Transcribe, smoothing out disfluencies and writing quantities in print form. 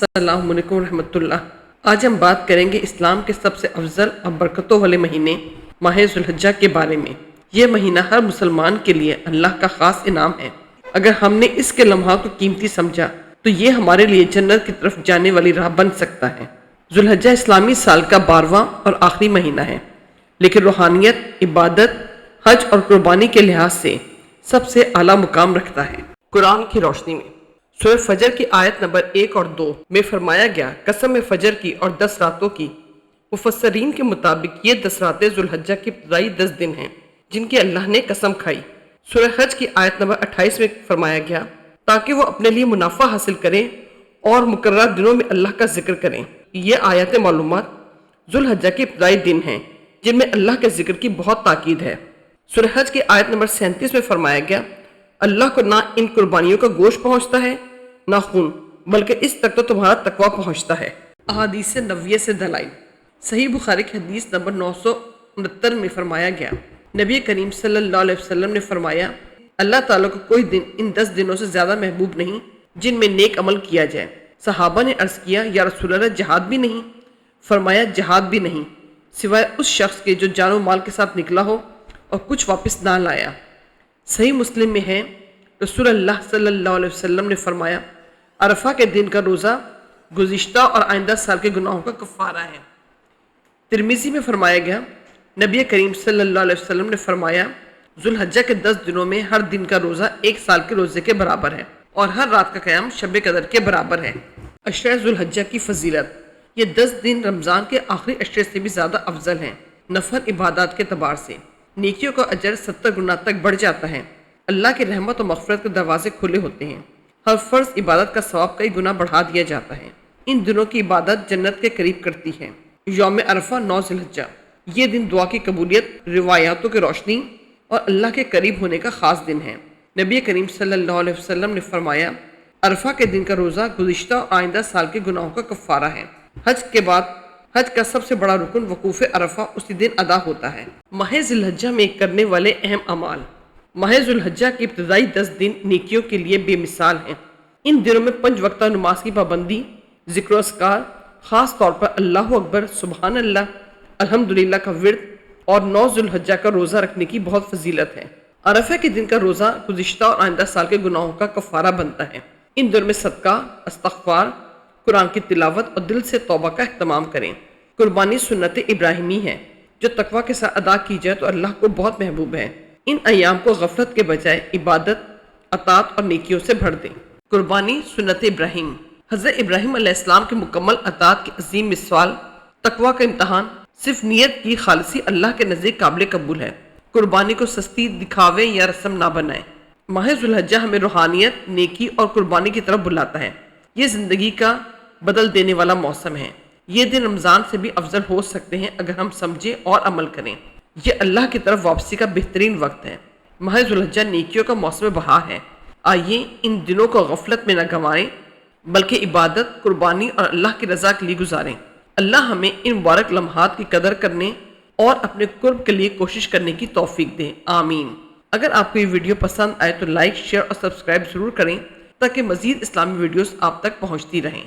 السلام علیکم ورحمۃ اللہ۔ آج ہم بات کریں گے اسلام کے سب سے افضل اور برکتوں والے مہینے ماہ ذوالحجہ کے بارے میں۔ یہ مہینہ ہر مسلمان کے لیے اللہ کا خاص انعام ہے۔ اگر ہم نے اس کے لمحات کو قیمتی سمجھا تو یہ ہمارے لیے جنت کی طرف جانے والی راہ بن سکتا ہے۔ ذوالحجہ اسلامی سال کا 12واں اور آخری مہینہ ہے، لیکن روحانیت، عبادت، حج اور قربانی کے لحاظ سے سب سے اعلیٰ مقام رکھتا ہے۔ قرآن کی روشنی میں سورہ فجر کی آیت نمبر 1 اور 2 میں فرمایا گیا، قسم فجر کی اور 10 راتوں کی۔ مفسرین کے مطابق یہ 10 راتیں ذوالحجہ کے ابتدائی 10 دن ہیں جن کی اللہ نے قسم کھائی۔ سورہ حج کی آیت نمبر 28 میں فرمایا گیا تاکہ وہ اپنے لیے منافع حاصل کریں اور مقررہ دنوں میں اللہ کا ذکر کریں۔ یہ آیات معلومات ذوالحجہ کے ابتدائی دن ہیں جن میں اللہ کے ذکر کی بہت تاکید ہے۔ سورہ حج کی آیت نمبر 37 میں فرمایا گیا، اللہ کو نہ ان قربانیوں کا گوشت پہنچتا ہے نہ خون، بلکہ اس تک تو تمہارا تقوی پہنچتا ہے۔ احادیث نبویہ سے دلائل۔ صحیح بخاری کی حدیث نمبر 969 میں فرمایا گیا، نبی کریم صلی اللہ علیہ وسلم نے فرمایا، اللہ تعالیٰ کو کوئی دن ان 10 دنوں سے زیادہ محبوب نہیں جن میں نیک عمل کیا جائے۔ صحابہ نے عرض کیا، یا رسول اللہ جہاد بھی نہیں؟ فرمایا، جہاد بھی نہیں، سوائے اس شخص کے جو جان و مال کے ساتھ نکلا ہو اور کچھ واپس نہ لایا۔ صحیح مسلم میں ہے، رسول اللہ صلی اللہ علیہ وسلم نے فرمایا، عرفہ کے دن کا روزہ گزشتہ اور آئندہ سال کے گناہوں کا کفارہ ہے۔ ترمذی میں فرمایا گیا، نبی کریم صلی اللہ علیہ وسلم نے فرمایا، ذوالحجہ کے 10 دنوں میں ہر دن کا روزہ 1 سال کے روزے کے برابر ہے اور ہر رات کا قیام شب قدر کے برابر ہے۔ عشرہ ذوالحجہ کی فضیلت۔ یہ 10 دن رمضان کے آخری عشرے سے بھی زیادہ افضل ہیں۔ نفل عبادات کے اعتبار سے نیکیوں کا اجر 70 گنا تک بڑھ جاتا ہے۔ اللہ کی رحمت و مغفرت کے دروازے کھلے ہوتے ہیں۔ ہر فرض عبادت کا ثواب کئی گنا بڑھا دیا جاتا ہے۔ ان دنوں کی عبادت جنت کے قریب کرتی ہے۔ یوم عرفہ 9 ذوالحجہ، یہ دن دعا کی قبولیت، روایاتوں کی روشنی اور اللہ کے قریب ہونے کا خاص دن ہے۔ نبی کریم صلی اللہ علیہ وسلم نے فرمایا، عرفہ کے دن کا روزہ گزشتہ اور آئندہ سال کے گناہوں کا کفارہ ہے۔ حج کے بعد حج کا سب سے بڑا رکن وقوف عرفہ اسی دن ادا ہوتا ہے۔ ماہ ذوالحجہ میں کرنے والے اہم اعمال۔ ماہ ذوالحجہ کے ابتدائی 10 دن نیکیوں کے لیے بے مثال ہیں۔ ان دنوں میں 5 وقتہ نماز کی پابندی، ذکر و اذکار، خاص طور پر اللہ اکبر، سبحان اللہ، الحمدللہ کا ورد اور 9 ذوالحجہ کا روزہ رکھنے کی بہت فضیلت ہے۔ عرفہ کے دن کا روزہ گزشتہ اور آئندہ سال کے گناہوں کا کفارہ بنتا ہے۔ ان دنوں میں صدقہ، استغفار، قرآن کی تلاوت اور دل سے توبہ کا اہتمام کریں۔ قربانی سنت ابراہیمی ہے جو تقوی کے ساتھ ادا کی جائے تو اللہ کو بہت محبوب ہے۔ ان ایام کو غفلت کے بجائے عبادت، اطاعت اور نیکیوں سے بھر دیں۔ قربانی سنت ابراہیم۔ حضرت ابراہیم علیہ السلام کی مکمل اطاعت کی عظیم مثال، تقوی کا امتحان، صرف نیت کی خالصی اللہ کے نزدیک قابل قبول ہے۔ قربانی کو سستی، دکھاوے یا رسم نہ بنائیں۔ ماہ ذوالحجہ ہمیں روحانیت، نیکی اور قربانی کی طرف بلاتا ہے۔ یہ زندگی کا بدل دینے والا موسم ہے۔ یہ دن رمضان سے بھی افضل ہو سکتے ہیں اگر ہم سمجھیں اور عمل کریں۔ یہ اللہ کی طرف واپسی کا بہترین وقت ہے۔ ماہ ذوالحجہ نیکیوں کا موسم بہار ہے۔ آئیے ان دنوں کو غفلت میں نہ گنوائیں بلکہ عبادت، قربانی اور اللہ کی رضا کے لیے گزاریں۔ اللہ ہمیں ان مبارک لمحات کی قدر کرنے اور اپنے قرب کے لیے کوشش کرنے کی توفیق دے، آمین۔ اگر آپ کو یہ ویڈیو پسند آئے تو لائک، شیئر اور سبسکرائب ضرور کریں تاکہ مزید اسلامی ویڈیوز آپ تک پہنچتی رہیں۔